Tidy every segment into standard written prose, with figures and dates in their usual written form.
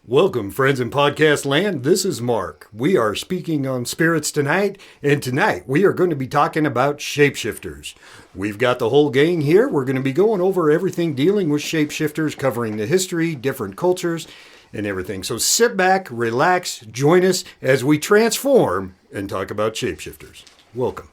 Welcome, friends in podcast land. This is Mark. We are speaking on spirits tonight, and tonight we are going to be talking about shapeshifters. We've got the whole gang here. We're going to be going over everything dealing with shapeshifters, covering the history, different cultures, and everything. So sit back, relax, join us as we transform and talk about shapeshifters. Welcome.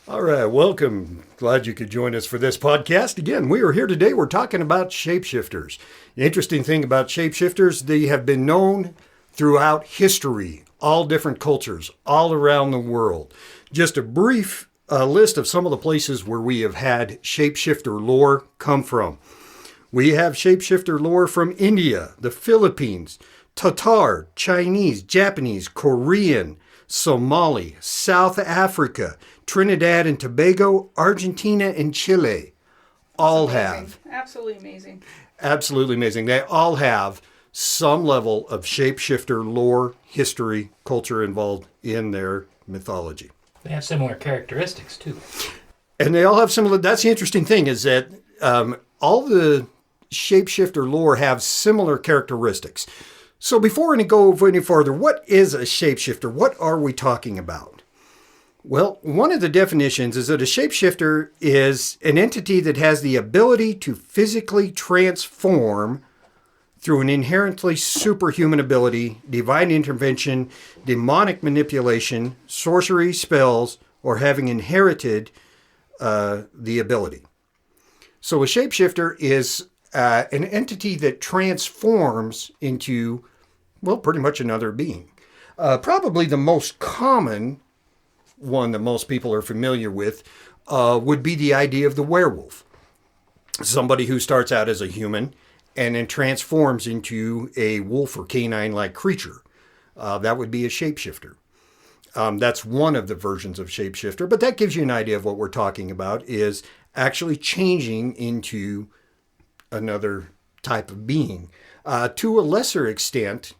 All right, welcome. Glad you could join us for this podcast. Again, we are here today. We're talking about shapeshifters. The interesting thing about shapeshifters, they have been known throughout history, all different cultures, all around the world. Just a brief list of some of the places where we have had shapeshifter lore come from. We have shapeshifter lore from India, the Philippines, Tatar, Chinese, Japanese, Korean, Somali, South Africa, Trinidad and Tobago, Argentina, and Chile. All have. Absolutely amazing. Absolutely amazing. They all have some level of shapeshifter lore, history, culture involved in their mythology. They have similar characteristics, too. And they all have similar. That's the interesting thing, is that all the shapeshifter lore have similar characteristics. So before we go any further, what is a shapeshifter? What are we talking about? Well, one of the definitions is that a shapeshifter is an entity that has the ability to physically transform through an inherently superhuman ability, divine intervention, demonic manipulation, sorcery, spells, or having inherited the ability. So a shapeshifter is an entity that transforms into, well, pretty much another being. Probably the most common one that most people are familiar with would be the idea of the werewolf. Somebody who starts out as a human and then transforms into a wolf or canine-like creature. That would be a shapeshifter. That's one of the versions of shapeshifter, but that gives you an idea of what we're talking about, is actually changing into another type of being. To a lesser extent,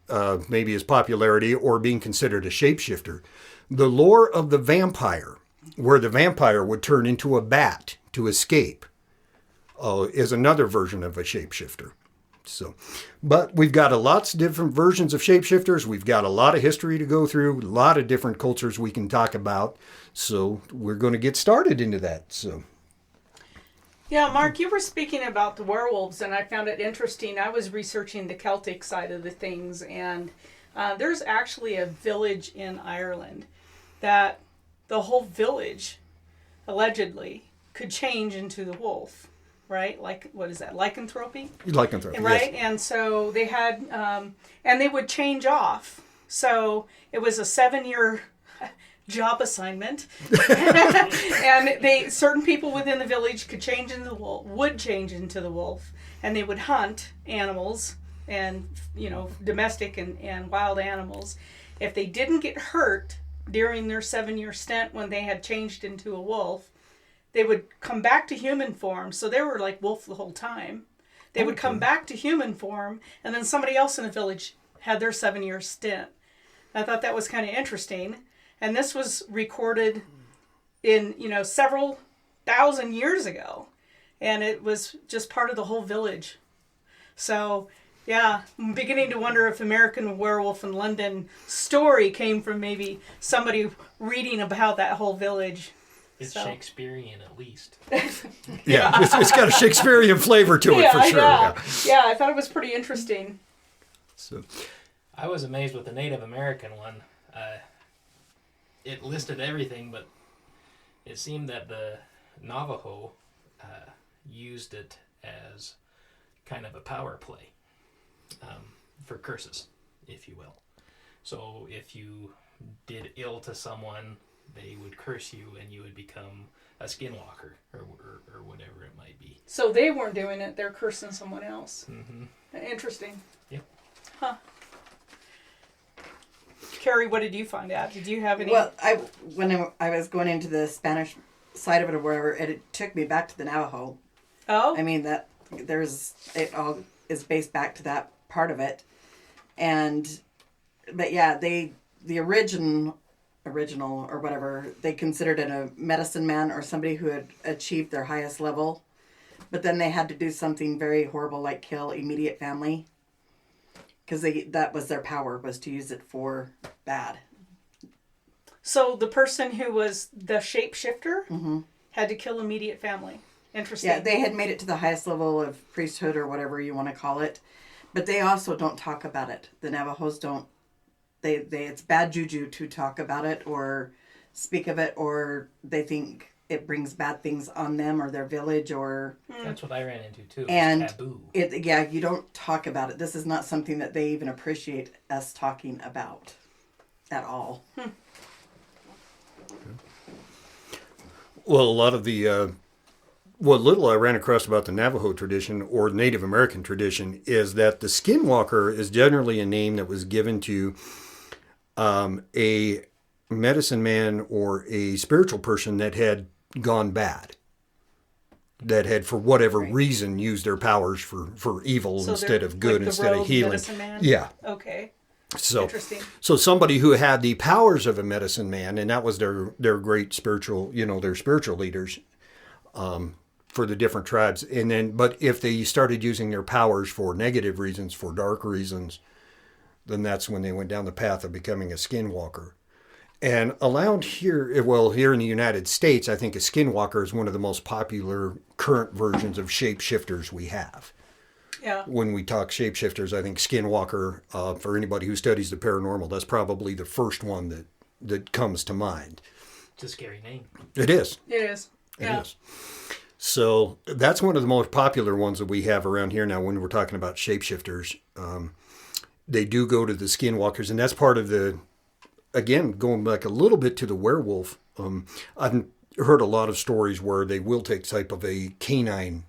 maybe his popularity or being considered a shapeshifter, the lore of the vampire, where the vampire would turn into a bat to escape, is another version of a shapeshifter. So, but we've got lots of different versions of shapeshifters. We've got a lot of history to go through, a lot of different cultures we can talk about. So we're going to get started into that. So. Yeah, Mark, you were speaking about the werewolves, and I found it interesting. I was researching the Celtic side of the things, and there's actually a village in Ireland that the whole village, allegedly, could change into the wolf, right? Like, what is that, lycanthropy? Lycanthropy, right? Yes. And so they had, and they would change off. So it was a 7-year job assignment, and certain people within the village could change into the wolf, would change into the wolf, and they would hunt animals and, domestic and wild animals. If they didn't get hurt during their 7-year stint when they had changed into a wolf, they would come back to human form. So they were like wolf the whole time. They would come back to human form, and then somebody else in the village had their 7-year stint. I thought that was kind of interesting. And this was recorded in, several thousand years ago. And it was just part of the whole village. So, yeah, I'm beginning to wonder if American Werewolf in London story came from maybe somebody reading about that whole village. It's So. Shakespearean at least. Yeah, it's got a Shakespearean flavor to it for sure. Yeah, I thought it was pretty interesting. So, I was amazed with the Native American one. It listed everything, but it seemed that the Navajo used it as kind of a power play for curses, if you will. So if you did ill to someone, they would curse you and you would become a skinwalker or whatever it might be. So they weren't doing it; they're cursing someone else. Mm-hmm. Interesting. Yep. Huh. Carrie, what did you find out? Did you have any? Well, when I was going into the Spanish side of it or wherever, it took me back to the Navajo. Oh. I mean, it all is based back to that part of it. But yeah, the original or whatever, they considered it a medicine man or somebody who had achieved their highest level. But then they had to do something very horrible like kill immediate family. Because that was their power, was to use it for bad. So the person who was the shapeshifter had to kill immediate family. Interesting. Yeah, they had made it to the highest level of priesthood or whatever you want to call it. But they also don't talk about it. The Navajos don't. It's bad juju to talk about it or speak of it, or they think it brings bad things on them or their village or... That's what I ran into too. And it's taboo. You don't talk about it. This is not something that they even appreciate us talking about at all. well, a lot of the what little I ran across about the Navajo tradition or Native American tradition is that the skinwalker is generally a name that was given to a medicine man or a spiritual person that had gone bad, that had for whatever reason used their powers for evil So instead they're of good, like the instead of rogue healing. medicine man? Yeah. Okay. So, Interesting. so somebody who had the powers of a medicine man, and that was their great spiritual, their spiritual leaders for the different tribes. And then, but if they started using their powers for negative reasons, for dark reasons, then that's when they went down the path of becoming a skinwalker. And around here, well, here in the United States, I think a skinwalker is one of the most popular current versions of shapeshifters we have. Yeah. When we talk shapeshifters, I think skinwalker, for anybody who studies the paranormal, that's probably the first one that comes to mind. It's a scary name. It is. It is. Yeah. It is. So that's one of the most popular ones that we have around here now when we're talking about shapeshifters. They do go to the skinwalkers, and that's part of the, again, going back a little bit to the werewolf. I've heard a lot of stories where they will take type of a canine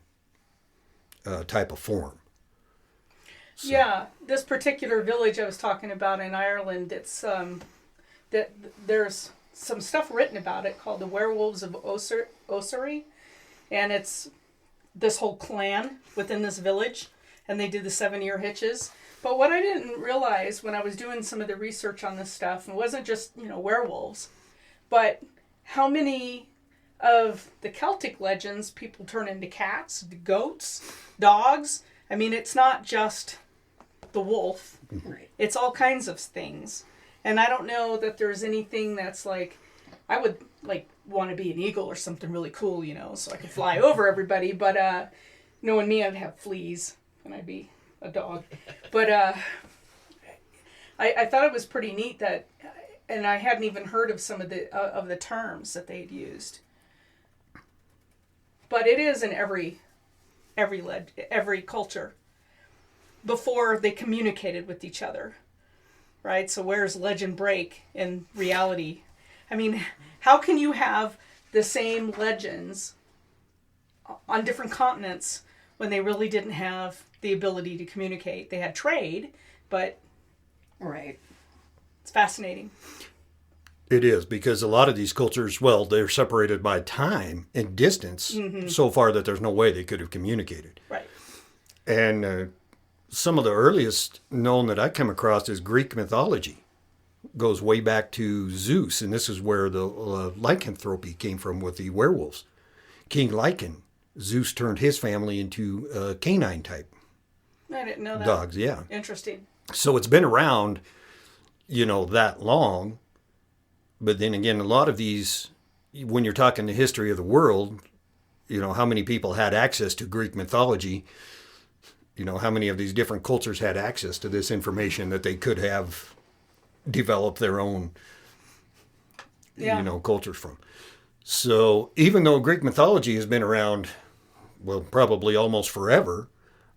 type of form. So. Yeah, this particular village I was talking about in Ireland, it's that there's some stuff written about it called the Werewolves of Ossory, and it's this whole clan within this village, and they do the 7-year hitches. But what I didn't realize when I was doing some of the research on this stuff, it wasn't just werewolves, but how many of the Celtic legends people turn into cats, goats, dogs. I mean, it's not just the wolf. Right. It's all kinds of things. And I don't know that there's anything that's like, I would like want to be an eagle or something really cool, so I could fly over everybody. But knowing me, I'd have fleas and I'd be a dog. But I thought it was pretty neat that, and I hadn't even heard of some of the terms that they'd used. But it is in every culture before they communicated with each other, right? So where's legend break in reality? I mean, how can you have the same legends on different continents when they really didn't have the ability to communicate? They had trade, but Right. it's fascinating. It is, because a lot of these cultures, well, they're separated by time and distance so far that there's no way they could have communicated. Right. And some of the earliest known that I come across is Greek mythology. Goes way back to Zeus, and this is where the lycanthropy came from with the werewolves. King Lycan, Zeus turned his family into canine type I didn't know that. dogs, yeah. Interesting. So it's been around, that long. But then again, a lot of these, when you're talking the history of the world, how many people had access to Greek mythology? How many of these different cultures had access to this information that they could have developed their own, cultures from. So even though Greek mythology has been around, well, probably almost forever,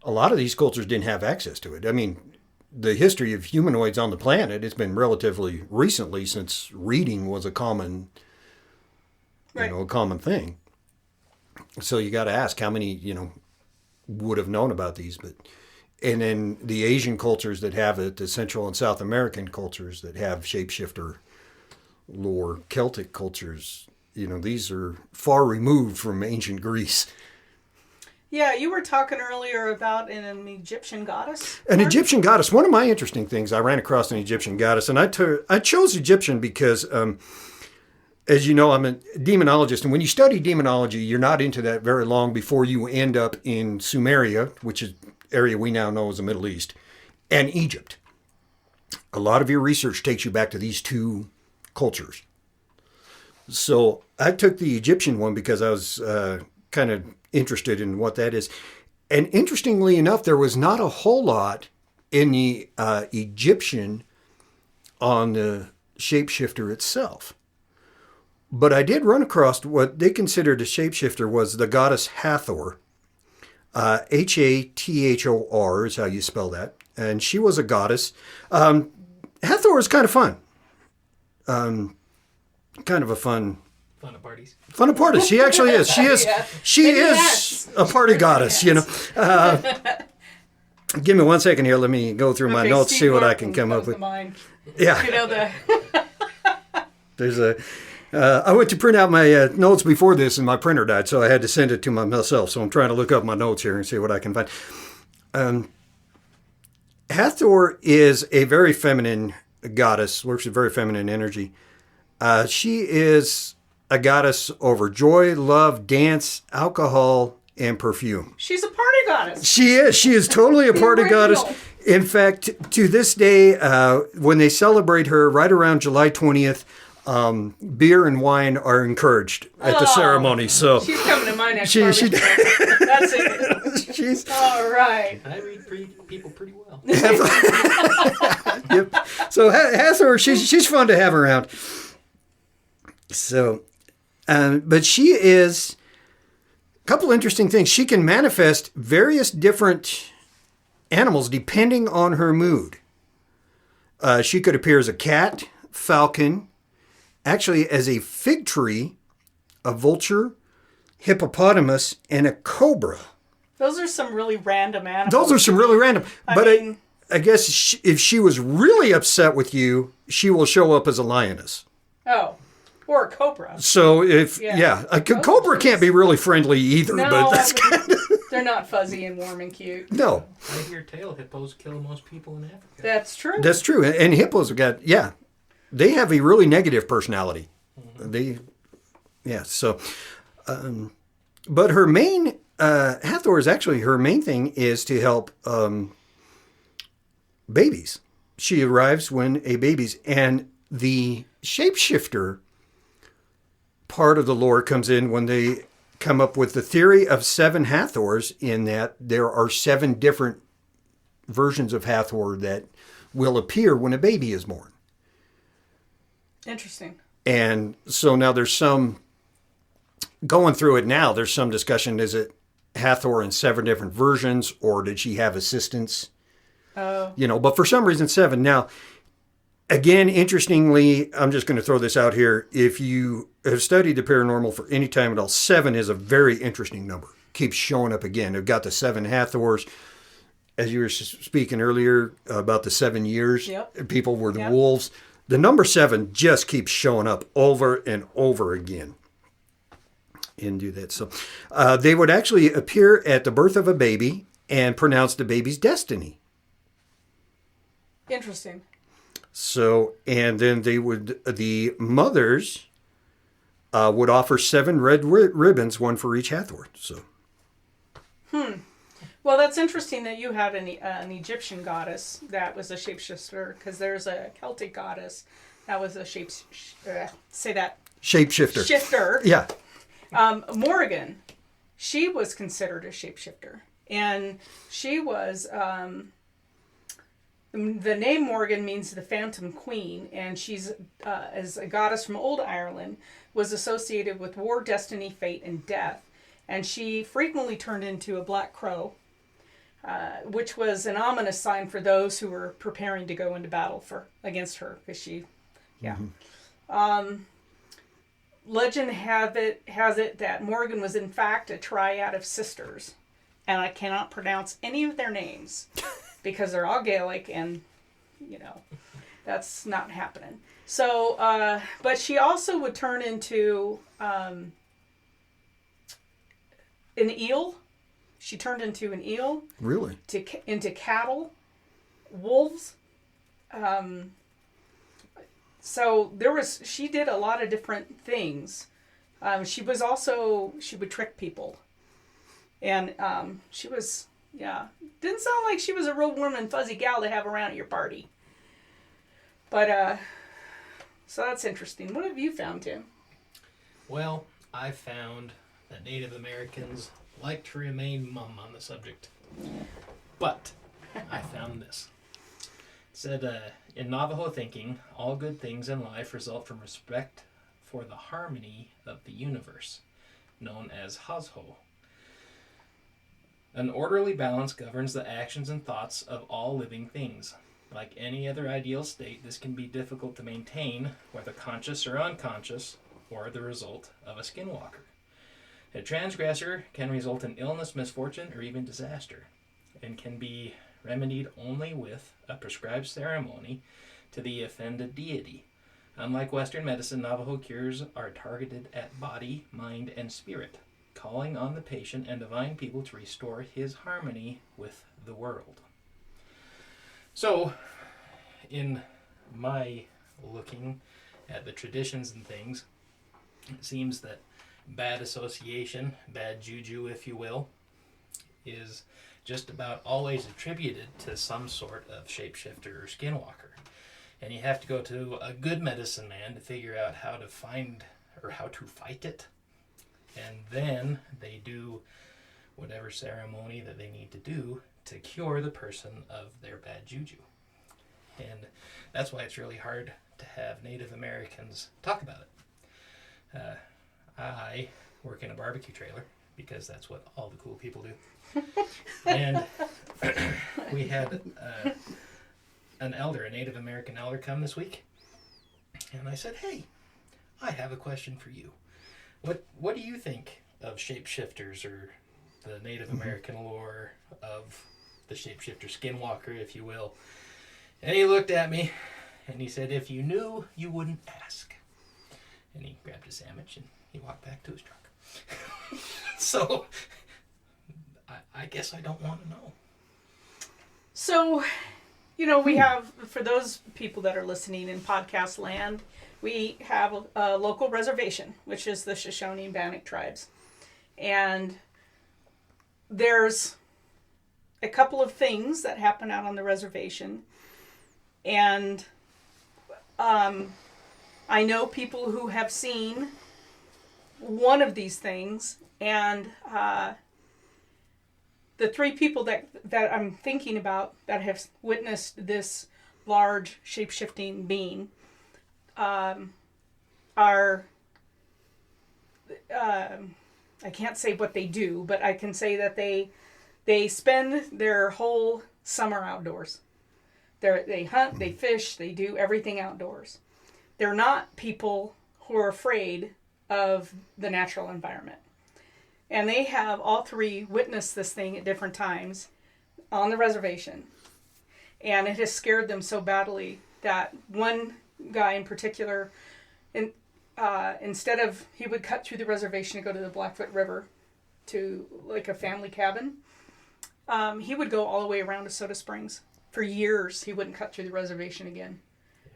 a lot of these cultures didn't have access to it. I mean, the history of humanoids on the planet, it's been relatively recently since reading was a common, a common thing. So you got to ask how many, would have known about these. And then the Asian cultures that have it, the Central and South American cultures that have shapeshifter lore, Celtic cultures, these are far removed from ancient Greece. Yeah, you were talking earlier about an Egyptian goddess. An Egyptian goddess. One of my interesting things, I ran across an Egyptian goddess, and I chose Egyptian because, as you know, I'm a demonologist, and when you study demonology, you're not into that very long before you end up in Sumeria, which is area we now know as the Middle East, and Egypt. A lot of your research takes you back to these two cultures. So I took the Egyptian one because I was kind of interested in what that is. And interestingly enough, there was not a whole lot in the Egyptian on the shapeshifter itself. But I did run across what they considered a shapeshifter was the goddess Hathor. Hathor is how you spell that. And she was a goddess. Hathor is kind of fun. Kind of a fun... Fun of parties. Fun of parties. She actually is. She is. Yeah. She is a party goddess. Give me 1 second here. Let me go through my notes, Steve see what I Martin can come up comes with. to mind. Yeah. There's a. I went to print out my notes before this, and my printer died, so I had to send it to myself. So I'm trying to look up my notes here and see what I can find. Hathor is a very feminine goddess. Works with very feminine energy. She is a goddess over joy, love, dance, alcohol, and perfume. She's a party goddess. She is. She is totally a party goddess. In fact, to this day, when they celebrate her right around July 20th, beer and wine are encouraged at the ceremony. So she's coming to my next she That's it. she's all right. I read people pretty well. Yep. So Hathor, she's fun to have around. So, but she is a couple interesting things. She can manifest various different animals depending on her mood. She could appear as a cat, falcon, actually as a fig tree, a vulture, hippopotamus, and a cobra. Those are some really random animals. Those are some really random. I guess if she was really upset with you, she will show up as a lioness. Oh. Or a cobra. So a cobra can't be really friendly either. No, but that's they're not fuzzy and warm and cute. No. I hear tail hippos kill most people in Africa. That's true. That's true. And hippos have got, they have a really negative personality. Mm-hmm. But her main, Hathor is actually, her main thing is to help babies. She arrives when a baby's, and the shapeshifter part of the lore comes in when they come up with the theory of 7 Hathors, in that there are 7 different versions of Hathor that will appear when a baby is born. Interesting. And so now there's some, going through it now, there's some discussion, is it Hathor in 7 different versions, or did she have assistants? Oh. But for some reason 7. Now, again, interestingly, I'm just going to throw this out here. If you have studied the paranormal for any time at all, 7 is a very interesting number. Keeps showing up again. They've got the 7 Hathors. As you were speaking earlier about the 7 years, people were the wolves. The number 7 just keeps showing up over and over again. And do that. So they would actually appear at the birth of a baby and pronounce the baby's destiny. Interesting. So, and then the mothers would offer 7 red ribbons, 1 for each Hathor. So. Well, that's interesting that you had an Egyptian goddess that was a shapeshifter, because there's a Celtic goddess that was a Shapeshifter. shifter, Yeah. Morgan, she was considered a shapeshifter. And she was, the name Morgan means the Phantom Queen, and she's, as a goddess from Old Ireland, was associated with war, destiny, fate, and death. And she frequently turned into a black crow, which was an ominous sign for those who were preparing to go into battle against her, because she, yeah. Legend has it that Morgan was in fact a triad of sisters, and I cannot pronounce any of their names because they're all Gaelic, and that's not happening. So, but she also would turn into an eel. She turned into an eel. Really? Into cattle, wolves. So she did a lot of different things. She would trick people. And didn't sound like she was a real warm and fuzzy gal to have around at your party. But, so that's interesting. What have you found, Tim? Well, I found that Native Americans like to remain mum on the subject. But I found this. It said, in Navajo thinking, all good things in life result from respect for the harmony of the universe, known as Hazho. An orderly balance governs the actions and thoughts of all living things. Like any other ideal state, this can be difficult to maintain, whether conscious or unconscious, or the result of a skinwalker. A transgressor can result in illness, misfortune, or even disaster, and can be remedied only with a prescribed ceremony to the offended deity. Unlike Western medicine, Navajo cures are targeted at body, mind, and spirit, calling on the patient and divine people to restore his harmony with the world. So, in my looking at the traditions and things, it seems that bad association, bad juju, if you will, is just about always attributed to some sort of shapeshifter or skinwalker. And you have to go to a good medicine man to figure out how to find or how to fight it. And then they do whatever ceremony that they need to do to cure the person of their bad juju. And that's why it's really hard to have Native Americans talk about it. I work in a barbecue trailer because that's what all the cool people do. And we had an elder, a Native American elder, come this week. And I said, hey, I have a question for you. What do you think of shapeshifters, or the Native American lore of the shapeshifter skinwalker, if you will? And he looked at me and he said, if you knew, you wouldn't ask. And he grabbed a sandwich and he walked back to his truck. So I guess I don't want to know. So, we have, for those people that are listening in podcast land, we have a local reservation, which is the Shoshone and Bannock tribes. And there's a couple of things that happen out on the reservation. And I know people who have seen one of these things, and the three people that I'm thinking about that have witnessed this large shape-shifting being are, I can't say what they do, but I can say that they spend their whole summer outdoors. They hunt, they fish, they do everything outdoors. They're not people who are afraid of the natural environment. And they have all three witnessed this thing at different times on the reservation. And it has scared them so badly that one guy in particular, instead of, he would cut through the reservation to go to the Blackfoot River to like a family cabin, he would go all the way around to Soda Springs. For years, he wouldn't cut through the reservation again.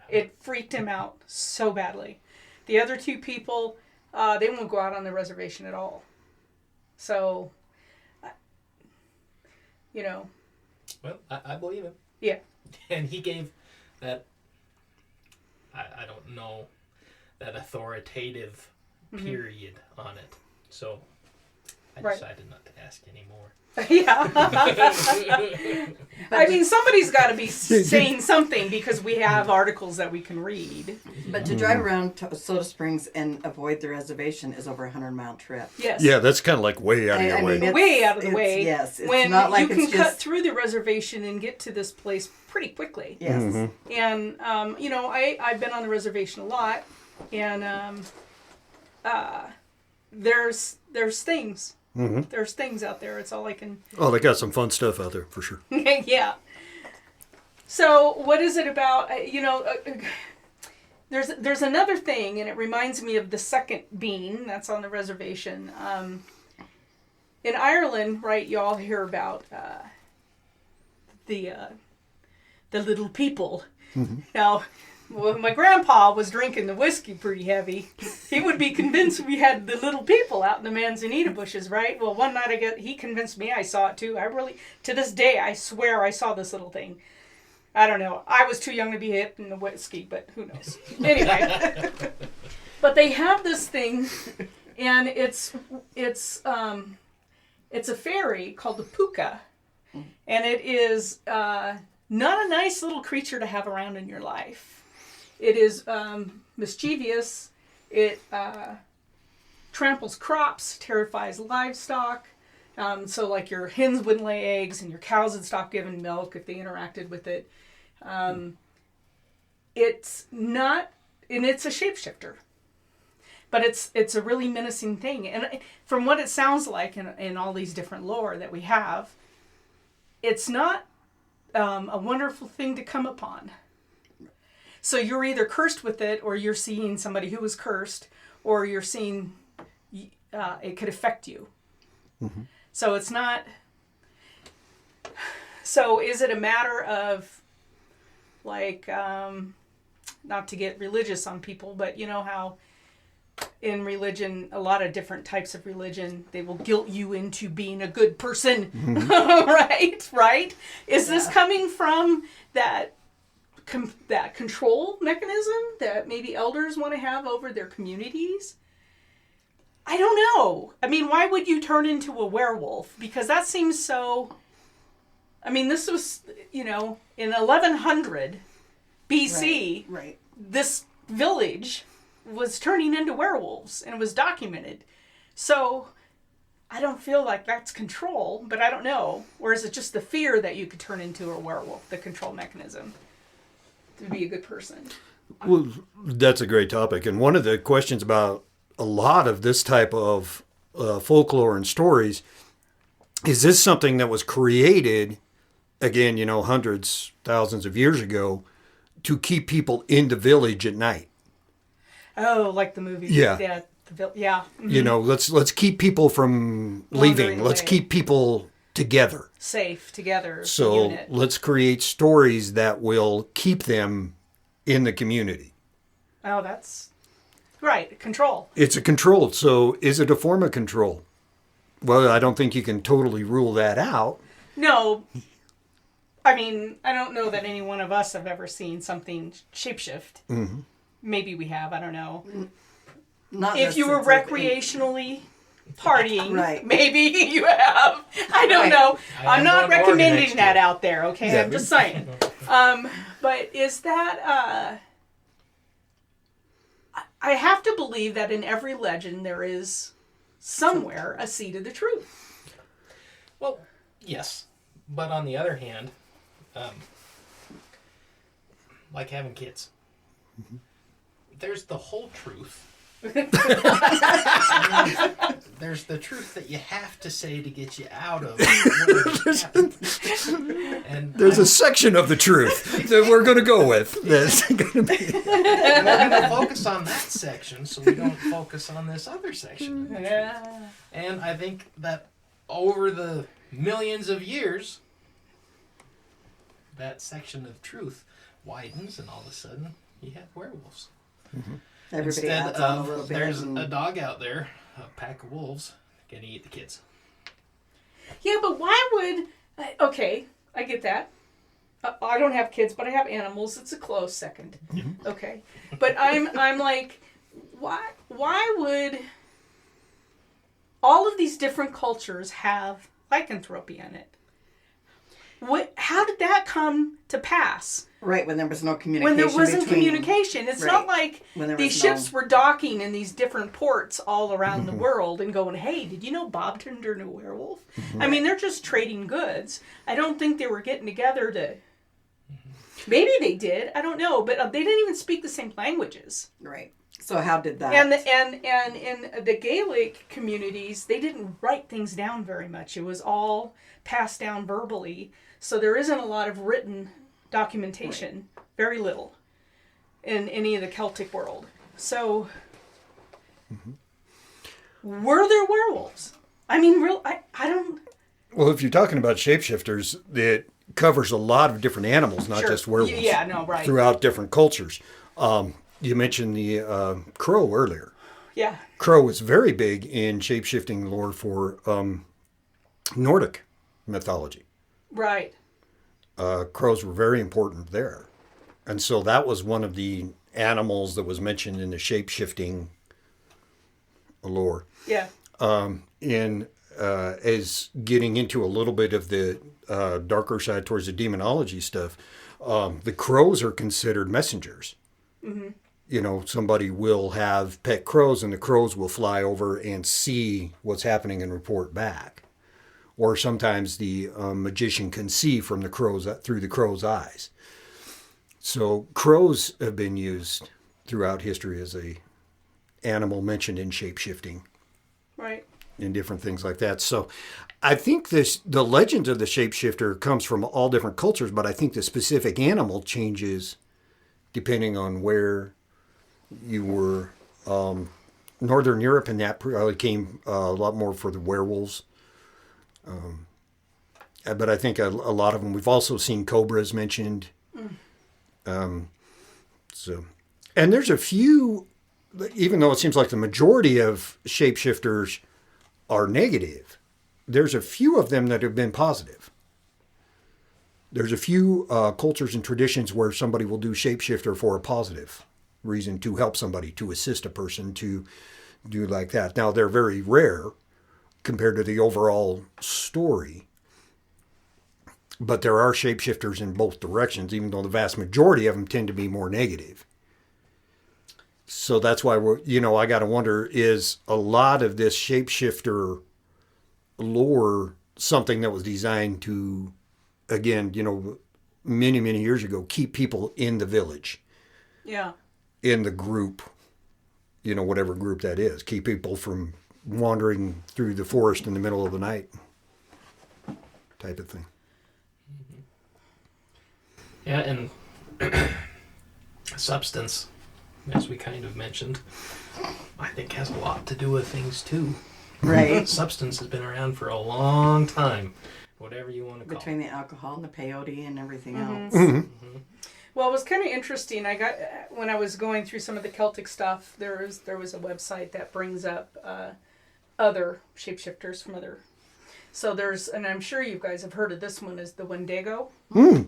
Yeah. It freaked him out so badly. The other two people, they won't go out on the reservation at all. So, Well, I believe him. Yeah. And he gave that, I don't know that authoritative period on it. So I Right. decided not to ask anymore. Yeah. I mean, somebody's got to be saying something because we have articles that we can read. But to drive around Soda Springs and avoid the reservation is over a 100-mile trip. Yes. Yeah, that's kind of like way out of your way. it's- Way out of the it's- way. Yes, it's when not like you can it's cut just, through the reservation and get to this place pretty quickly. Yes. And you know, I've been on the reservation a lot, and there's things. There's things out there. It's all I can. Oh, they got some fun stuff out there for sure. Yeah. So what is it about? There's another thing, and it reminds me of the second bean that's on the reservation. In Ireland, right? You all hear about the little people. Now, when my grandpa was drinking the whiskey pretty heavy, he would be convinced we had the little people out in the manzanita bushes, right? Well, one night he convinced me I saw it too. To this day, I swear I saw this little thing. I don't know. I was too young to be hit in the whiskey, but who knows? Anyway, but they have this thing, and it's a fairy called the puka, and it is not a nice little creature to have around in your life. It is mischievous. It tramples crops, terrifies livestock. So like your hens wouldn't lay eggs and your cows would stop giving milk if they interacted with it. It's not, and it's a shapeshifter. But it's a really menacing thing. And from what it sounds like in all these different lore that we have, it's not a wonderful thing to come upon. So you're either cursed with it, or you're seeing somebody who was cursed, or you're seeing it could affect you. So it's not. So is it a matter of, like, not to get religious on people, but you know how in religion, a lot of different types of religion, they will guilt you into being a good person, right? Is this coming from that control mechanism that maybe elders want to have over their communities? I don't know. I mean, why would you turn into a werewolf? Because that seems so. I mean, this was, in 1100 BC, Right. this village was turning into werewolves, and it was documented. So I don't feel like that's control, but I don't know. Or is it just the fear that you could turn into a werewolf, the control mechanism, to be a good person? Well, that's a great topic. And one of the questions about a lot of this type of folklore and stories is this something that was created, again, hundreds, thousands of years ago, to keep people in the village at night? Oh, like the movie. Yeah. Yeah. Let's keep people from leaving. Let's away. keep people together. Safe together. So unit. let's create stories that will keep them in the community. Oh, that's right. Control. It's a control. So is it a form of control? Well, I don't think you can totally rule that out. No. I mean, I don't know that any one of us have ever seen something shapeshift. Mm-hmm. Maybe we have. I don't know. Not If you were recreationally partying, Right. maybe you have. I don't know. I I'm am not going to Oregon recommending next that year. out there, okay? Yeah. I'm just saying. But is that... I have to believe that in every legend there is somewhere a seed of the truth. Well, yes. But on the other hand, like having kids, there's the whole truth. There's the truth that you have to say to get you out of whatever happened. And There's a section of the truth that we're going to go with. That's going to be... we're going to focus on that section so we don't focus on this other section. Yeah. And I think that over the millions of years, that section of truth widens, and all of a sudden you have werewolves. Everybody Instead adds on a little of bit. there's and- a dog out there, a pack of wolves, gonna eat the kids. Yeah, but why would... Okay, I get that. I don't have kids, but I have animals. It's a close second. Okay. But I'm like, why would all of these different cultures have lycanthropy in it? How did that come to pass? Right, when there was no communication. When there wasn't communication. It's not like these ships were docking in these different ports all around the world and going, hey, did you know Bob turned into a werewolf? I mean, they're just trading goods. I don't think they were getting together to... Maybe they did. I don't know. But they didn't even speak the same languages. Right. So how did that... And in the Gaelic communities, they didn't write things down very much. It was all passed down verbally. So there isn't a lot of written documentation. Right. Very little in any of the Celtic world. So were there werewolves? I mean, I don't... Well, if you're talking about shapeshifters, it covers a lot of different animals, not just werewolves. Yeah, no, right. Throughout different cultures. You mentioned the crow earlier. Yeah. Crow is very big in shapeshifting lore for Nordic mythology. Right. Crows were very important there. And so that was one of the animals that was mentioned in the shapeshifting lore. Yeah. As getting into a little bit of the darker side towards the demonology stuff, the crows are considered messengers. Mm-hmm. You know, somebody will have pet crows and the crows will fly over and see what's happening and report back. Or sometimes the magician can see from the crows through the crow's eyes. So crows have been used throughout history as a animal mentioned in shapeshifting. Right. And different things like that. So I think the legend of the shapeshifter comes from all different cultures, but I think the specific animal changes depending on where you were. Northern Europe, and that probably came a lot more for the werewolves. But I think a lot of them, we've also seen cobras mentioned. And there's a few, even though it seems like the majority of shapeshifters are negative, there's a few of them that have been positive. There's a few cultures and traditions where somebody will do shapeshifter for a positive reason, to help somebody, to assist a person, to do like that. Now, they're very rare compared to the overall story, but there are shapeshifters in both directions, even though the vast majority of them tend to be more negative. So that's why I got to wonder, is a lot of this shapeshifter lore something that was designed to, again, many, many years ago, keep people in the village. Yeah. In the group, whatever group that is. Keep people from wandering through the forest in the middle of the night type of thing. Yeah, and substance, as we kind of mentioned, I think has a lot to do with things too. Right. Substance has been around for a long time, whatever you want to call it. Between the alcohol and the peyote and everything else. Mm-hmm. Mm-hmm. Well, it was kind of interesting. When I was going through some of the Celtic stuff, there was a website that brings up other shapeshifters from other. So and I'm sure you guys have heard of this one, is the Wendigo.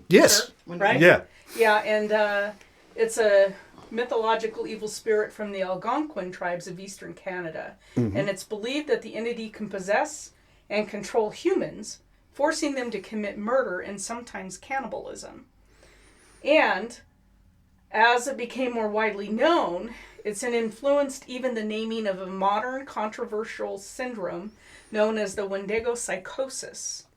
Yes. Sure, right? Yeah. Yeah, and it's a mythological evil spirit from the Algonquin tribes of eastern Canada. Mm-hmm. And it's believed that the entity can possess and control humans, forcing them to commit murder and sometimes cannibalism. And as it became more widely known, it's influenced even the naming of a modern controversial syndrome known as the Wendigo psychosis.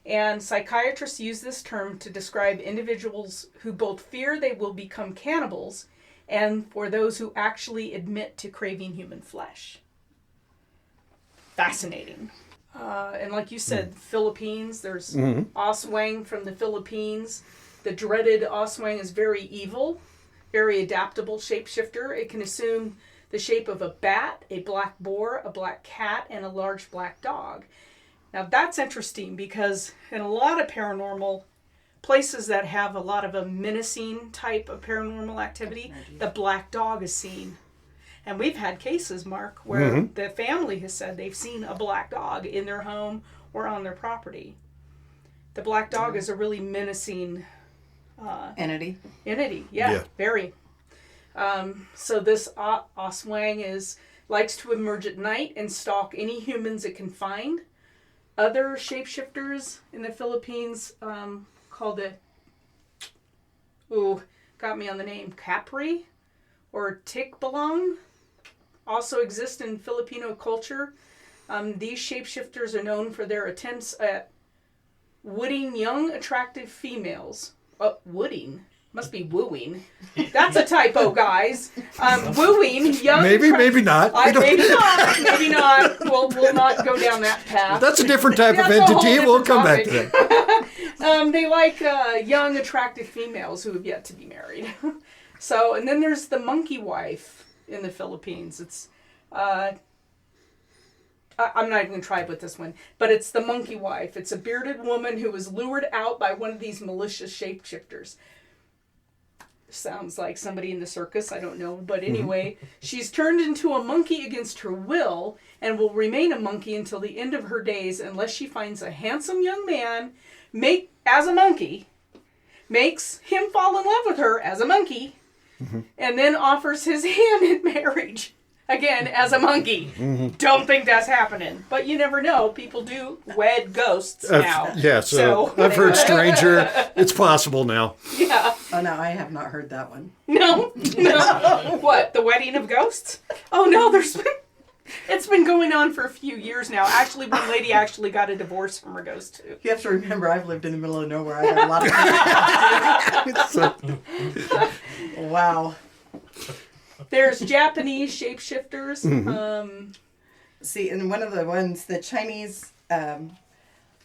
And psychiatrists use this term to describe individuals who both fear they will become cannibals and for those who actually admit to craving human flesh. Fascinating. And like you said, Philippines, there's Oswang from the Philippines. The dreaded Oswang is very evil, very adaptable shapeshifter. It can assume the shape of a bat, a black boar, a black cat, and a large black dog. Now that's interesting because in a lot of paranormal places that have a lot of a menacing type of paranormal activity, the black dog is seen. And we've had cases, Mark, where the family has said they've seen a black dog in their home or on their property. The black dog is a really menacing entity. Yeah, very. So this Aswang likes to emerge at night and stalk any humans it can find. Other shapeshifters in the Philippines called it, got me on the name, Capri or Tikbalang, also exist in Filipino culture. These shapeshifters are known for their attempts at wooding young, attractive females. Wooding? Must be wooing. That's a typo, guys. Wooing young. Maybe not. Maybe not. We'll not go down that path. That's a different type of entity. We'll come back to that. They like young, attractive females who have yet to be married. So, and then there's the monkey wife in the Philippines. It's, I'm not even going to try with this one, but it's the monkey wife. It's a bearded woman who was lured out by one of these malicious shapeshifters. Sounds like somebody in the circus, I don't know. But anyway, she's turned into a monkey against her will and will remain a monkey until the end of her days unless she finds a handsome young man, as a monkey, makes him fall in love with her as a monkey, and then offers his hand in marriage. Again, as a monkey. Don't think that's happening. But you never know. People do wed ghosts now. Yeah, so I've heard stranger. It's possible now. Yeah. Oh, no, I have not heard that one. No. What, the wedding of ghosts? Oh, no, it's been going on for a few years now. Actually, one lady actually got a divorce from her ghost, too. You have to remember, I've lived in the middle of nowhere. I've had a lot of Wow. There's Japanese shapeshifters. See, and one of the ones, the Chinese, the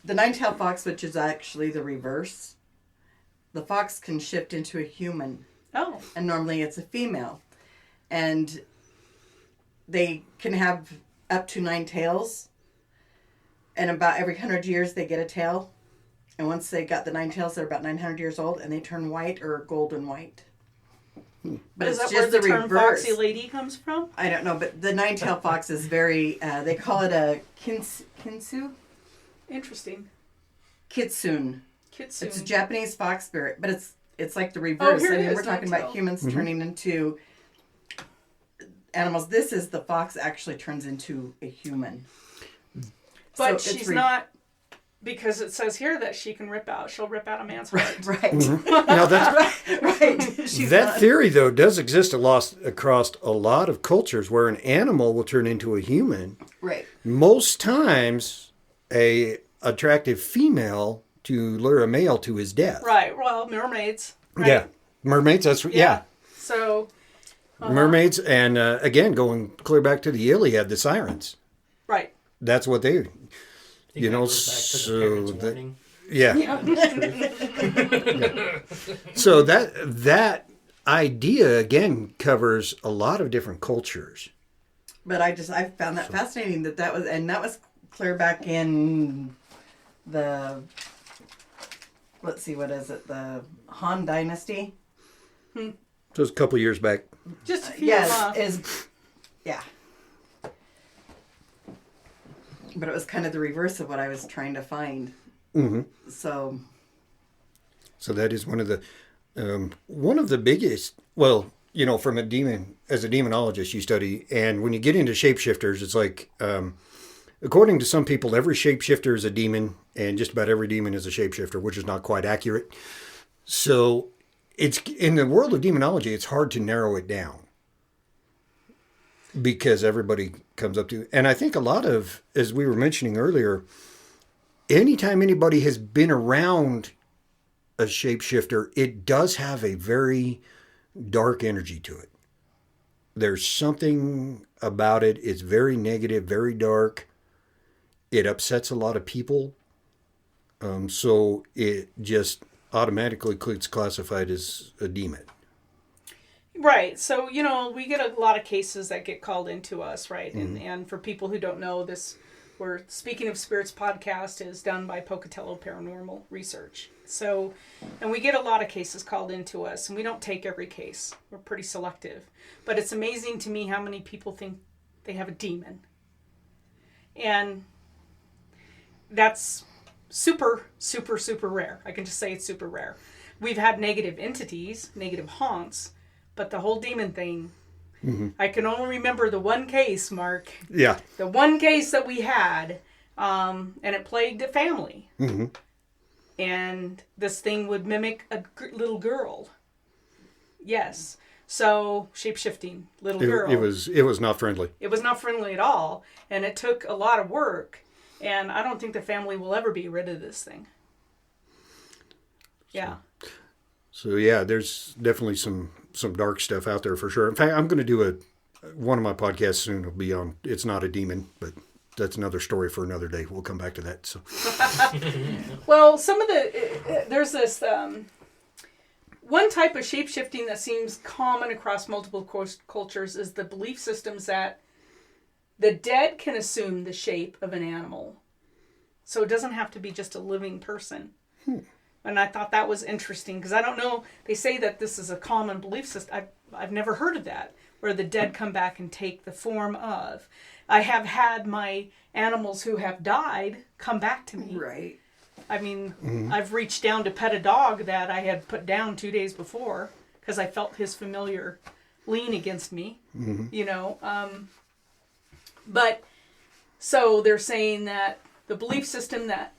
nine-tailed fox, which is actually the reverse, the fox can shift into a human. Oh. And normally it's a female. And they can have up to 9 tails. And about every 100 years they get a tail. And once they got the 9 tails, they're about 900 years old, and they turn white or golden white. But is it's that where just the term reverse. foxy lady comes from? I don't know, but the nine-tailed fox is very, they call it a kinsu? Interesting. Kitsune. Kitsune. It's a Japanese fox spirit, but it's like the reverse. here it I mean, is, we're talking nine-tailed. about humans turning into animals. This is the fox actually turns into a human. But So it's she's not, because it says here that she'll rip out a man's heart. Right. Now Right. She's that not. theory, though, does exist across a lot of cultures where an animal will turn into a human. Right. Most times, a attractive female to lure a male to his death. Right. Well, mermaids. Right? Yeah. Mermaids, yeah. So. Mermaids, and again, going clear back to the Iliad, the sirens. Right. That's what they, That goes back to the parents' warning. yeah. So that idea again covers a lot of different cultures. But I found that fascinating that was clear back in the, let's see, what is it? The Han Dynasty. So it was a couple years back. Just a few yeah. But it was kind of the reverse of what I was trying to find. Mm-hmm. So that is one of the biggest. Well, from as a demonologist, you study, and when you get into shapeshifters, it's like, according to some people, every shapeshifter is a demon, and just about every demon is a shapeshifter, which is not quite accurate. So, it's in the world of demonology, it's hard to narrow it down because everybody comes up to, and I think a lot of, as we were mentioning earlier, anytime anybody has been around a shapeshifter, it does have a very dark energy to it. There's something about it. It's very negative, very dark. It upsets a lot of people. So it just automatically gets classified as a demon. Right. So, we get a lot of cases that get called into us, right? And for people who don't know this, we're Speaking of Spirits podcast is done by Pocatello Paranormal Research. So, and we get a lot of cases called into us, and we don't take every case. We're pretty selective. But it's amazing to me how many people think they have a demon. And that's super, super, super rare. I can just say it's super rare. We've had negative entities, negative haunts, But the whole demon thing, I can only remember the one case, Mark. Yeah. The one case that we had, and it plagued a family. Mm-hmm. And this thing would mimic a little girl. Yes. So, shape-shifting, little girl. It was not friendly. It was not friendly at all. And it took a lot of work. And I don't think the family will ever be rid of this thing. Yeah. So yeah, there's definitely some dark stuff out there for sure. In fact, I'm going to do one of my podcasts soon. Will be on. It's not a demon, but that's another story for another day. We'll come back to that. So. Well, there's this one type of shape-shifting that seems common across multiple cultures is the belief systems that the dead can assume the shape of an animal. So it doesn't have to be just a living person. And I thought that was interesting because I don't know. They say that this is a common belief system. I've never heard of that, where the dead come back and take the form of. I have had my animals who have died come back to me. Right. I mean, I've reached down to pet a dog that I had put down 2 days before because I felt his familiar lean against me. You know. But so they're saying that the belief system that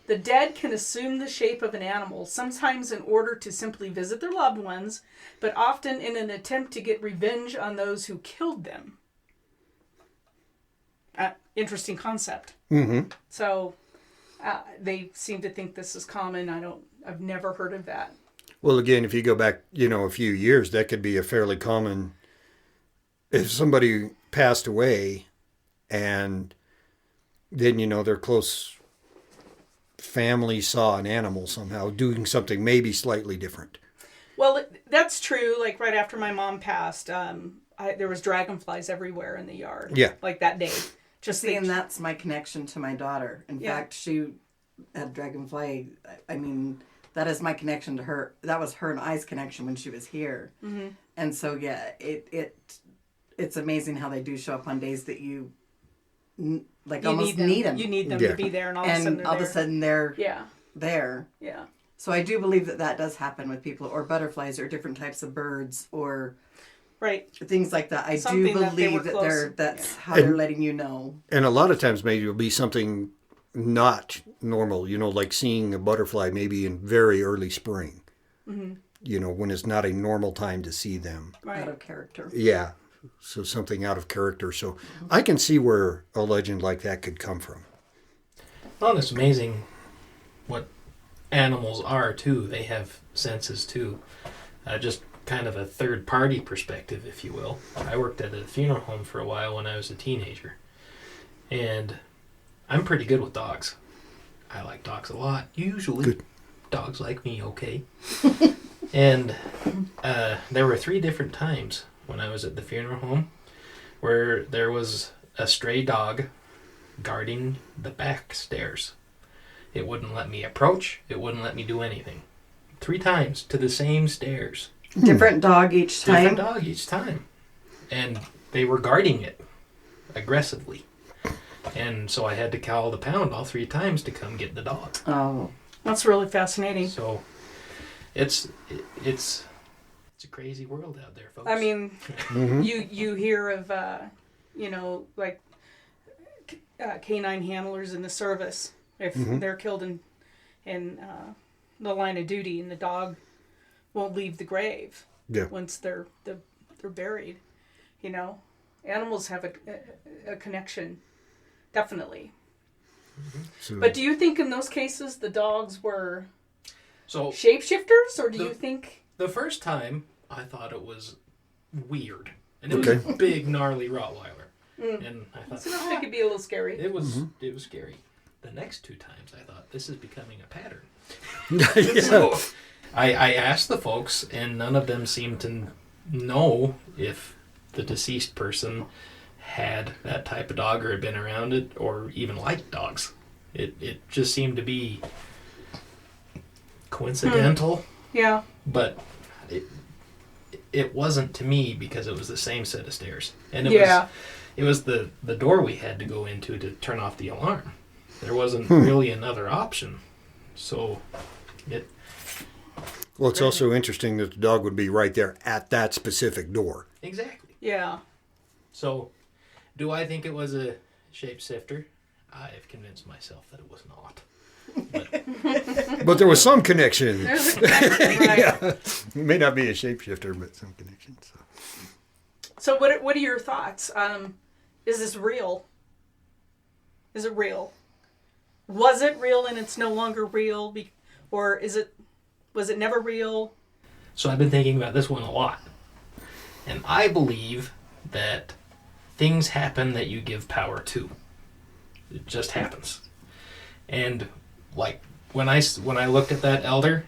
the dead can assume the shape of an animal, sometimes in order to simply visit their loved ones, but often in an attempt to get revenge on those who killed them. Interesting concept. Mm-hmm. So they seem to think this is common. I've never heard of that. Well, again, if you go back, a few years, that could be a fairly common. If somebody passed away, and then their close family saw an animal somehow doing something maybe slightly different. Well, that's true. Like right after my mom passed, there was dragonflies everywhere in the yard. Yeah. Like that day. And that's my connection to my daughter. In fact, she had dragonfly. I mean, that is my connection to her. That was her and I's connection when she was here. Mm-hmm. And so, yeah, it's amazing how they do show up on days that you almost need them. You need them to be there, and all of a sudden they're there. Yeah. So I do believe that does happen with people, or butterflies, or different types of birds, or things like that. I do believe that's how they're letting you know. And a lot of times maybe it'll be something not normal, like seeing a butterfly maybe in very early spring, when it's not a normal time to see them. Right. Out of character. Yeah. So something out of character. So I can see where a legend like that could come from. Well, it's amazing what animals are, too. They have senses, too. Just kind of a third-party perspective, if you will. I worked at a funeral home for a while when I was a teenager. And I'm pretty good with dogs. I like dogs a lot. Usually, good. Dogs like me, okay. And there were 3 different times when I was at the funeral home where there was a stray dog guarding the back stairs. It wouldn't let me approach. It wouldn't let me do anything. 3 times to the same stairs. Different dog each time? Different dog each time. And they were guarding it aggressively. And so I had to call the pound all 3 times to come get the dog. Oh. That's really fascinating. So it's a crazy world out there, folks. I mean, you hear of, like canine handlers in the service. If they're killed in the line of duty, and the dog won't leave the grave once they're buried. Animals have a connection, definitely. So, but do you think in those cases the dogs were shapeshifters, or do you think the first time I thought it was weird, and it was a big gnarly Rottweiler, and I thought it could be a little scary. It was scary. The next 2 times I thought this is becoming a pattern. So I asked the folks, and none of them seemed to know if the deceased person had that type of dog or had been around it or even liked dogs. It just seemed to be coincidental. Yeah. But it wasn't to me because it was the same set of stairs. And it was the door we had to go into to turn off the alarm. There wasn't really another option. So Well, it's also interesting that the dog would be right there at that specific door. Exactly. Yeah. So, do I think it was a shapeshifter? I have convinced myself that it was not. But there was some connection. There's a connection, right. Yeah. It may not be a shapeshifter, but some connection. So what are your thoughts? Is this real? Is it real? Was it real and it's no longer real? Or was it never real? So I've been thinking about this one a lot. And I believe that things happen that you give power to. It just happens. And like when I looked at that elder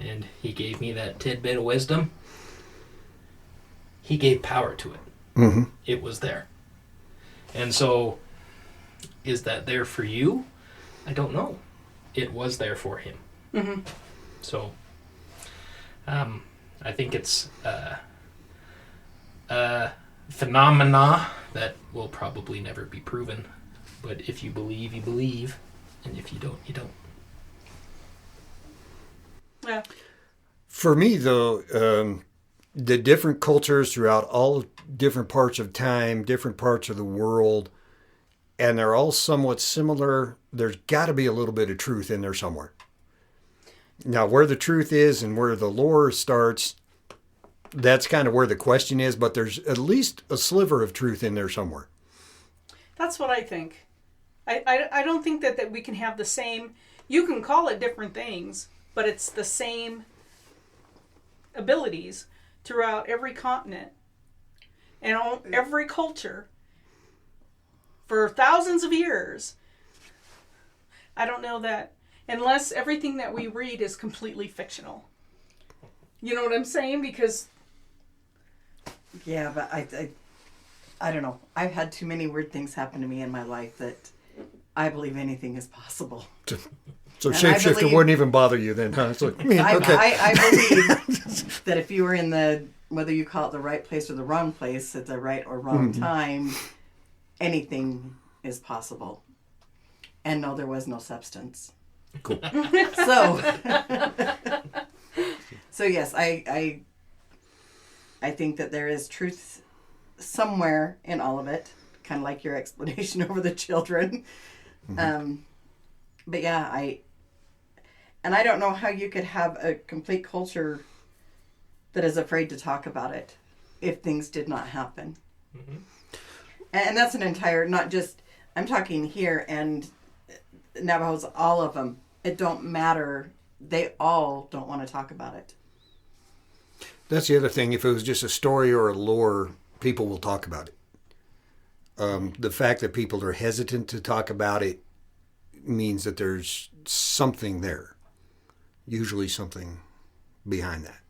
and he gave me that tidbit of wisdom, he gave power to it. Mm-hmm. It was there. And so, is that there for you? I don't know. It was there for him. Mm-hmm. So, I think it's phenomena that will probably never be proven. But if you believe, you believe. And if you don't, you don't. Yeah. For me, though, the different cultures throughout all different parts of time, different parts of the world, and they're all somewhat similar, there's got to be a little bit of truth in there somewhere. Now, where the truth is and where the lore starts, that's kind of where the question is, but there's at least a sliver of truth in there somewhere. That's what I think. I don't think that we can have the same... You can call it different things, but it's the same abilities throughout every continent and every culture for thousands of years. I don't know that unless everything that we read is completely fictional. You know what I'm saying? Because... Yeah, but I don't know. I've had too many weird things happen to me in my life that I believe anything is possible. So shapeshifter wouldn't even bother you then, huh? It's like, okay. I believe that if you were in whether you call it the right place or the wrong place at the right or wrong time, anything is possible. And no, there was no substance. Cool. So yes, I think that there is truth somewhere in all of it, kind of like your explanation over the children. Mm-hmm. But yeah, I don't know how you could have a complete culture that is afraid to talk about it if things did not happen. Mm-hmm. And that's an entire, not just, I'm talking here and Navajos, all of them. It don't matter. They all don't want to talk about it. That's the other thing. If it was just a story or a lore, people will talk about it. The fact that people are hesitant to talk about it means that there's something there. Usually something behind that.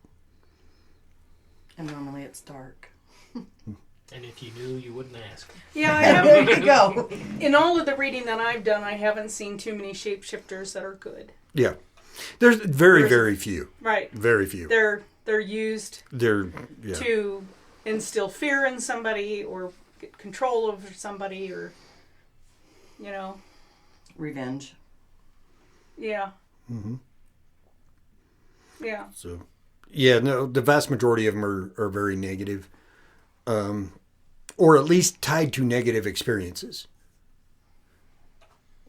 And normally it's dark. And if you knew, you wouldn't ask. Yeah, I haven't. There you go. In all of the reading that I've done, I haven't seen too many shapeshifters that are good. Yeah. There's very few. Right. Very few. They're used Yeah. to instill fear in somebody or get control over somebody or, you know. Revenge. Yeah. Mm-hmm. Yeah. So, yeah, no, the vast majority of them are very negative. Or at least tied to negative experiences.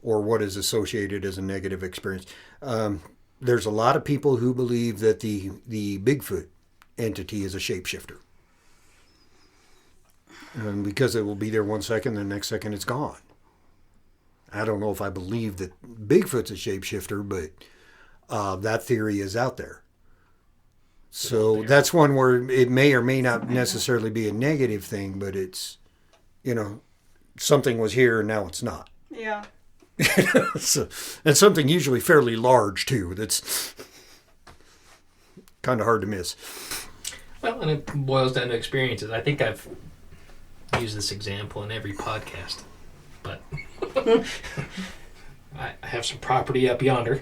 Or what is associated as a negative experience. There's a lot of people who believe that the Bigfoot entity is a shapeshifter. And because it will be there 1 second, the next second it's gone. I don't know if I believe that Bigfoot's a shapeshifter, but that theory is out there. So that's one where it may or may not necessarily be a negative thing, but it's, something was here and now it's not. Yeah. So, and something usually fairly large, too. That's kind of hard to miss. Well, and it boils down to experiences. I think I've used this example in every podcast, but I have some property up yonder,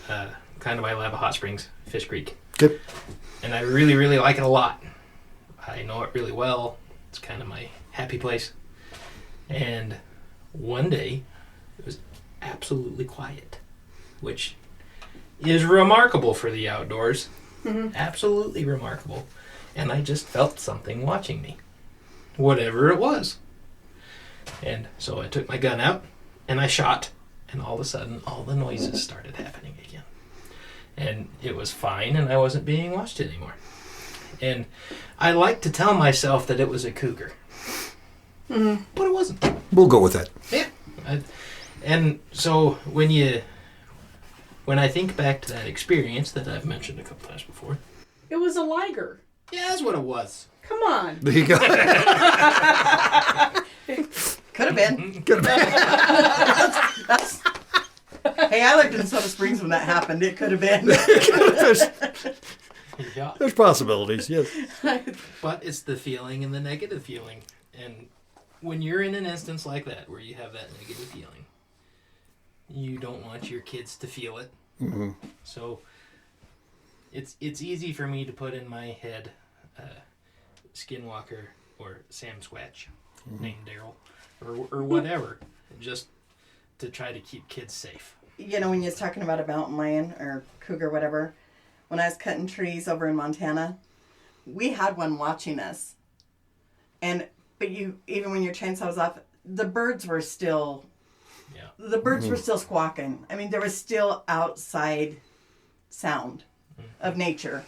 kind of by Lava Hot Springs, Fish Creek. Good. And I really, really like it a lot. I know it really well. It's kind of my happy place. And one day, it was absolutely quiet, which is remarkable for the outdoors. Absolutely remarkable. And I just felt something watching me. Whatever it was. And so I took my gun out and I shot. And all of a sudden, all the noises started happening again. And it was fine, and I wasn't being watched anymore. And I like to tell myself that it was a cougar. But it wasn't. We'll go with that. Yeah. And so when I think back to that experience that I've mentioned a couple times before. It was a liger. Yeah, that's what it was. Come on. There you go. Could have been. Could have Hey, I lived in Soda Springs when that happened. It could have been. Yeah. There's possibilities, yes. But it's the feeling and the negative feeling. And when you're in an instance like that, where you have that negative feeling, you don't want your kids to feel it. Mm-hmm. So it's easy for me to put in my head Skinwalker or Sam Squatch, named Daryl, or whatever, just to try to keep kids safe. You know, when you was talking about a mountain lion or cougar, whatever, when I was cutting trees over in Montana, we had one watching us. But even when your chainsaw was off, the birds were still, were still squawking. I mean, there was still outside sound of nature.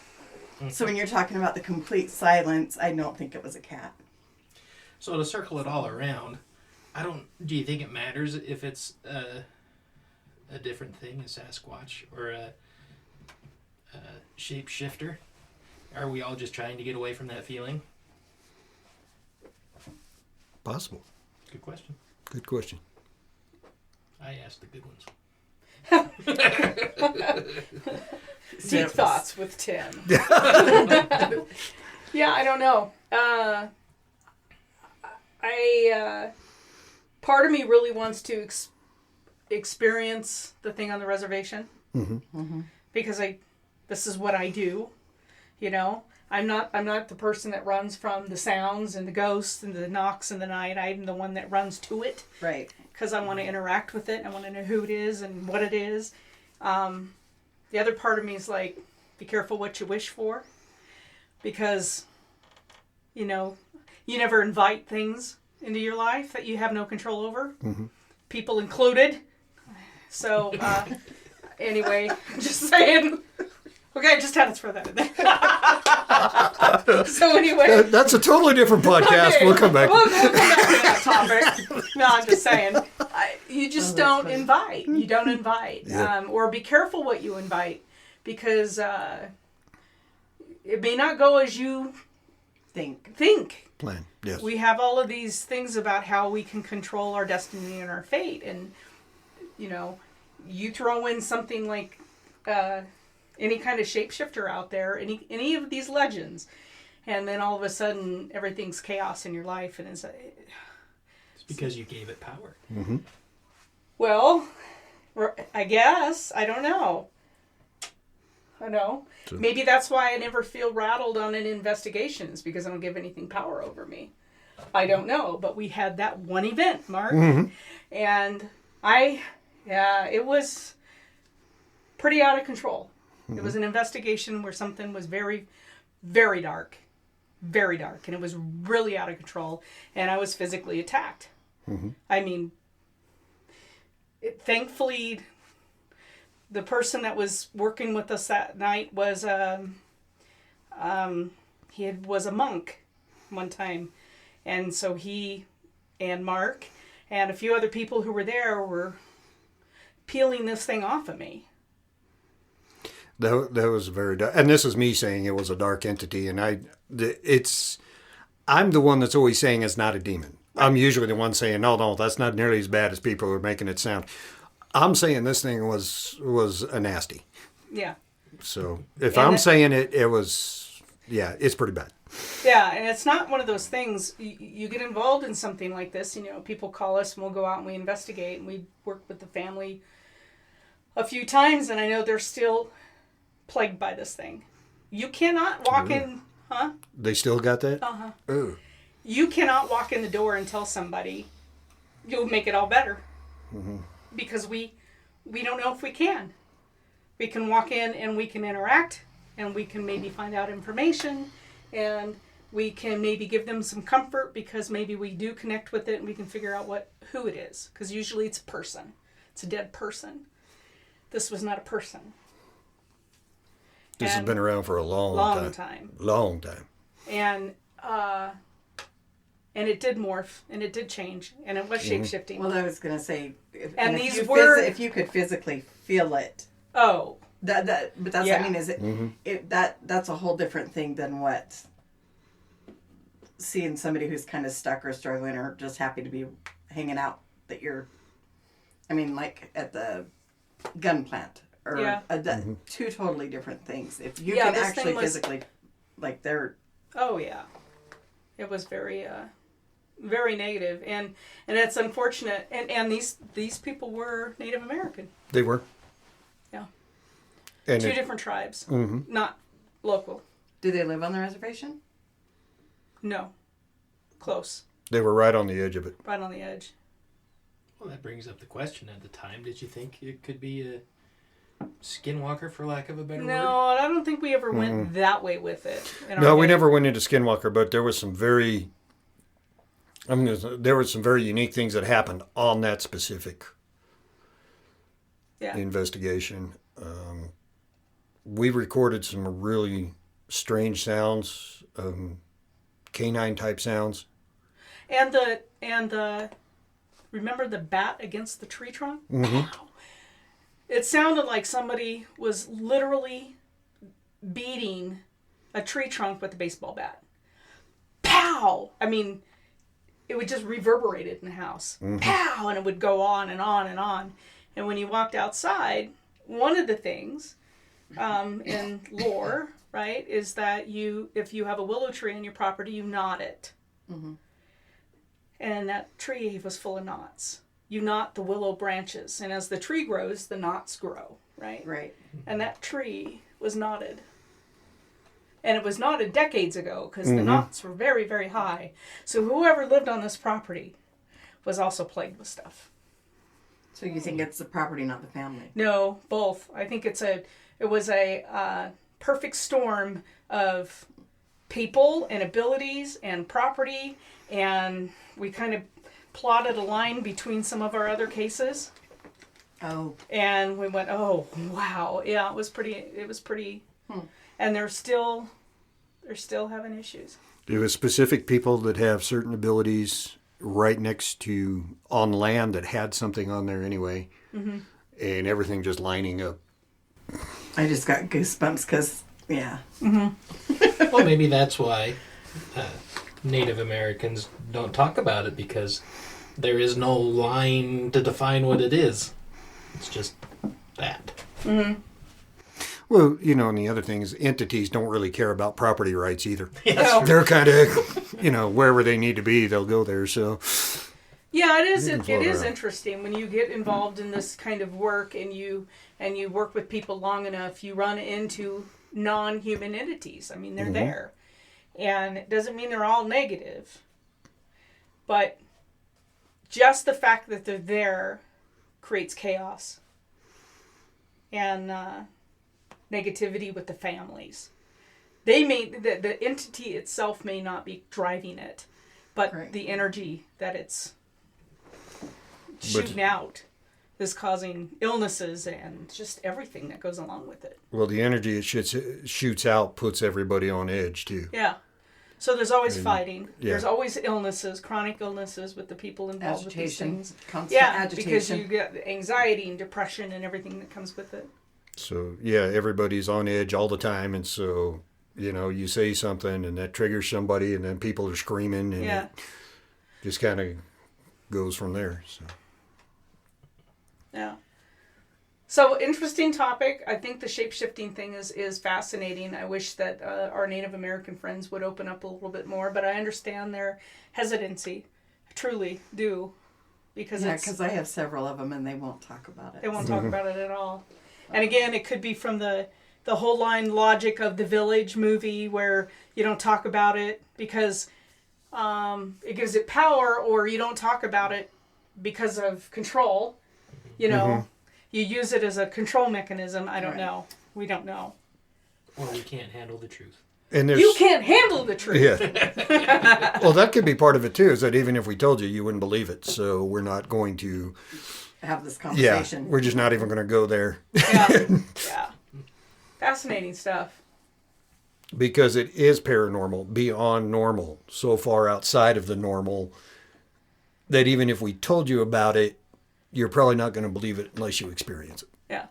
So when you're talking about the complete silence, I don't think it was a cat. So to circle it all around, do you think it matters if it's a different thing, a Sasquatch or a shapeshifter? Are we all just trying to get away from that feeling? Possible. Good question. Good question. I asked the good ones. Deep thoughts with Tim. Yeah, I don't know. Part of me really wants to experience the thing on the reservation. Because this is what I do. You know, I'm not the person that runs from the sounds and the ghosts and the knocks in the night. I'm the one that runs to it. Right. Because I want to interact with it. I want to know who it is and what it is. The other part of me is like, be careful what you wish for. Because, you know, you never invite things into your life that you have no control over. People included. So, anyway, just saying. Okay, I just had to throw that in there. So anyway. That's a totally different podcast. Okay, We'll come back. We'll come back to that topic. No, I'm just saying. You just don't invite. You don't invite. Yeah. Or be careful what you invite. Because it may not go as you think. Plan, yes. We have all of these things about how we can control our destiny and our fate. And, you know, you throw in something like any kind of shapeshifter out there, any of these legends, and then all of a sudden everything's chaos in your life. And it's because you gave it power. Well, I guess. I don't know. I know. So, maybe that's why I never feel rattled on an investigation, is because I don't give anything power over me. I don't know, but we had that one event, Mark, and it was pretty out of control. It was an investigation where something was very, very dark, and it was really out of control, and I was physically attacked. I mean, thankfully, the person that was working with us that night was was a monk one time, and so he and Mark and a few other people who were there were peeling this thing off of me. That was very dark. And this is me saying it was a dark entity. And I'm the one that's always saying it's not a demon. I'm usually the one saying, no, that's not nearly as bad as people are making it sound. I'm saying this thing was a nasty. Yeah. So if I'm saying it was, it's pretty bad. Yeah, and it's not one of those things, you get involved in something like this, you know, people call us and we'll go out and we investigate, and we work with the family a few times, and I know they're still plagued by this thing. You cannot walk in, They still got that? Ooh. You cannot walk in the door and tell somebody you'll make it all better. Because we don't know if we can. We can walk in and we can interact and we can maybe find out information, and we can maybe give them some comfort because maybe we do connect with it and we can figure out who it is. Because usually it's a person. It's a dead person. This was not a person. This has been around for a long time. Long time. And it did morph, and it did change, and it was shape-shifting. Well, I was going to say, if you could physically feel it. Oh. But that's what I mean, is that's a whole different thing than what seeing somebody who's kind of stuck or struggling or just happy to be hanging out like at the gun plant or two totally different things. If you can actually physically, they're... Oh, yeah. It was very, very negative, and that's unfortunate. And these people were Native American. They were. Yeah. And two different tribes, not local. Do they live on the reservation? No. Close. They were right on the edge of it. Right on the edge. Well, that brings up the question at the time. Did you think it could be a skinwalker, for lack of a better word? No, I don't think we ever went that way with it. No, we never went into skinwalker, but there was some very... there were some very unique things that happened on that specific investigation. We recorded some really strange sounds, canine type sounds. And the remember the bat against the tree trunk? Mm-hmm. Wow. It sounded like somebody was literally beating a tree trunk with a baseball bat. Pow! I mean, it would just reverberate it in the house. Mm-hmm. Pow! And it would go on and on and on. And when you walked outside, one of the things in lore, right, is that if you have a willow tree on your property, you knot it. Mm-hmm. And that tree was full of knots. You knot the willow branches, and as the tree grows, the knots grow, right? Right. And that tree was knotted. And it was knotted decades ago because the knots were very, very high. So whoever lived on this property was also plagued with stuff. So you think it's the property, not the family? No, both. I think it was a perfect storm of people and abilities and property, and we kind of plotted a line between some of our other cases. Oh. And we went, oh, wow. Yeah, it was pretty, and they're still having issues. There was specific people that have certain abilities right next to, on land that had something on there anyway. Mm-hmm. And everything just lining up. I just got goosebumps because, yeah. Mm-hmm. Well, maybe that's why Native Americans don't talk about it, because there is no line to define what it is. It's just that. Mm-hmm. Well, and the other thing is entities don't really care about property rights either. Yeah, they're kind of, wherever they need to be, they'll go there. So, yeah, it is interesting when you get involved in this kind of work and you work with people long enough, you run into non-human entities. I mean, they're there. And it doesn't mean they're all negative. But just the fact that they're there creates chaos. And negativity with the families. The entity itself may not be driving it, but the energy that it's shooting out is causing illnesses and just everything that goes along with it. Well, the energy it shoots out puts everybody on edge too. Yeah. So there's always fighting. Yeah. There's always illnesses, chronic illnesses with the people involved with these things. Constant agitation. Because you get anxiety and depression and everything that comes with it. So, everybody's on edge all the time. And so, you say something and that triggers somebody and then people are screaming and it just kind of goes from there. So. Yeah. So, interesting topic. I think the shape-shifting thing is fascinating. I wish that our Native American friends would open up a little bit more, but I understand their hesitancy. I truly do. Because I have several of them and they won't talk about it. They won't talk about it at all. And again, it could be from the whole line logic of the Village movie where you don't talk about it because it gives it power, or you don't talk about it because of control. You use it as a control mechanism. I don't know. We don't know. Or we can't handle the truth. And there's, You can't handle the truth. Yeah. Well, that could be part of it too, is that even if we told you, you wouldn't believe it. So we're not going to, Have this yeah, conversation. we're just not even going to go there Yeah. Yeah. Fascinating stuff. because it is paranormal, beyond normal, so far outside of the normal that even if we told you about it, you're probably not going to believe it unless you experience it. Yeah.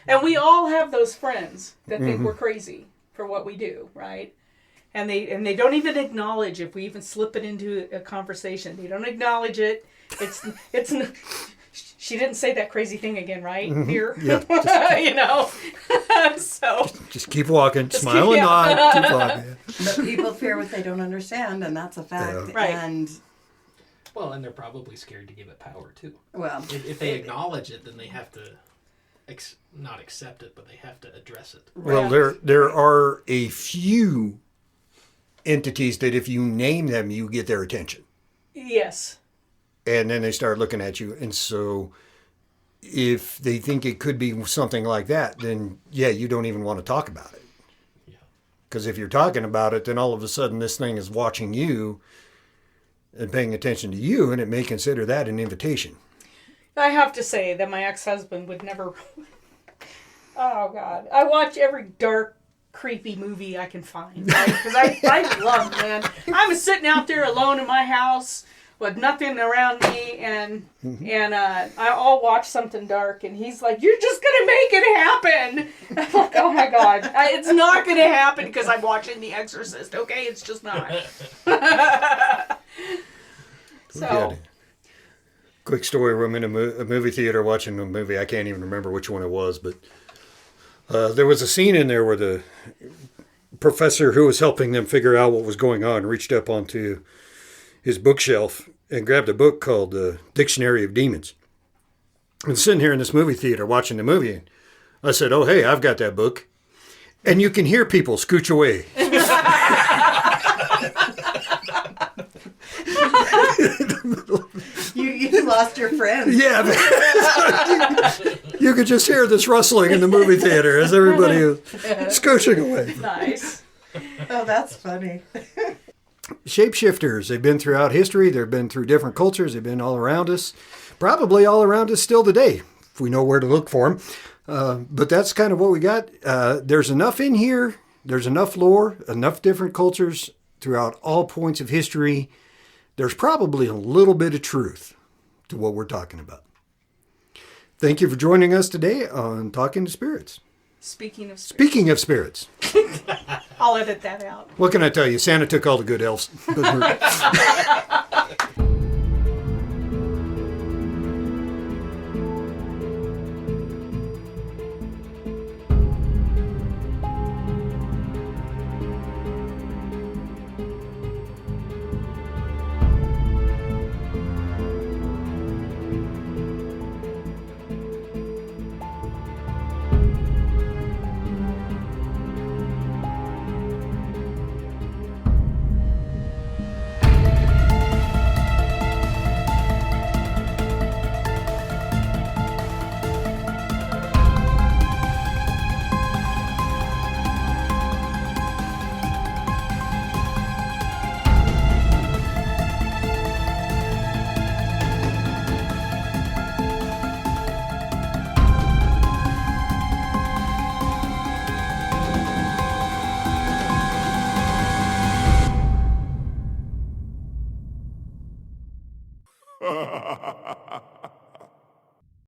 And we all have those friends that think we're crazy for what we do, right? And they don't even acknowledge if we even slip it into a conversation. They don't acknowledge it. It's she didn't say that crazy thing again, right? Here. Yeah, you know. So just keep walking, Just smile keep- and nod, keep walking. But people fear what they don't understand, and that's a fact. Yeah. Right. And, Well, and they're probably scared to give it power, too. well, If they acknowledge it, then they have to not accept it, but they have to address it. Well, Yeah. there are a few entities that if you name them, you get their attention. yes. And then they start looking at you. And so if they think it could be something like that, then yeah, you don't even want to talk about it. Yeah. Because if you're talking about it, then all of a sudden this thing is watching you and paying attention to you, and it may consider that an invitation. I have to say that my ex-husband would never. Oh God! I watch every dark, creepy movie I can find because I love man. I'm sitting out there alone in my house with nothing around me, and I'll watch something dark, and he's like, "You're just gonna make it happen." I'm like, "Oh my God, it's not gonna happen because I'm watching The Exorcist." Okay, it's just not. So. Yeah. Quick story, I'm in a movie theater watching a movie. I can't even remember which one it was, but there was a scene in there where the professor who was helping them figure out what was going on reached up onto his bookshelf and grabbed a book called the Dictionary of Demons. And sitting here in this movie theater watching the movie, and I said, "Oh, hey, I've got that book." And you can hear people scooch away. you lost your friends. Yeah, man. You could just hear this rustling in the movie theater as everybody is scooching away. Nice. Oh, that's funny. Shapeshifters, they've been throughout history. They've been through different cultures. They've been all around us. Probably all around us still today, if we know where to look for them. But that's kind of what we got. There's enough in here. There's enough lore, enough different cultures throughout all points of history. There's probably a little bit of truth to what we're talking about. Thank you for joining us today on Talking to Spirits. Speaking of spirits, Speaking of spirits, I'll edit that out. what can I tell you? Santa took all the good elves.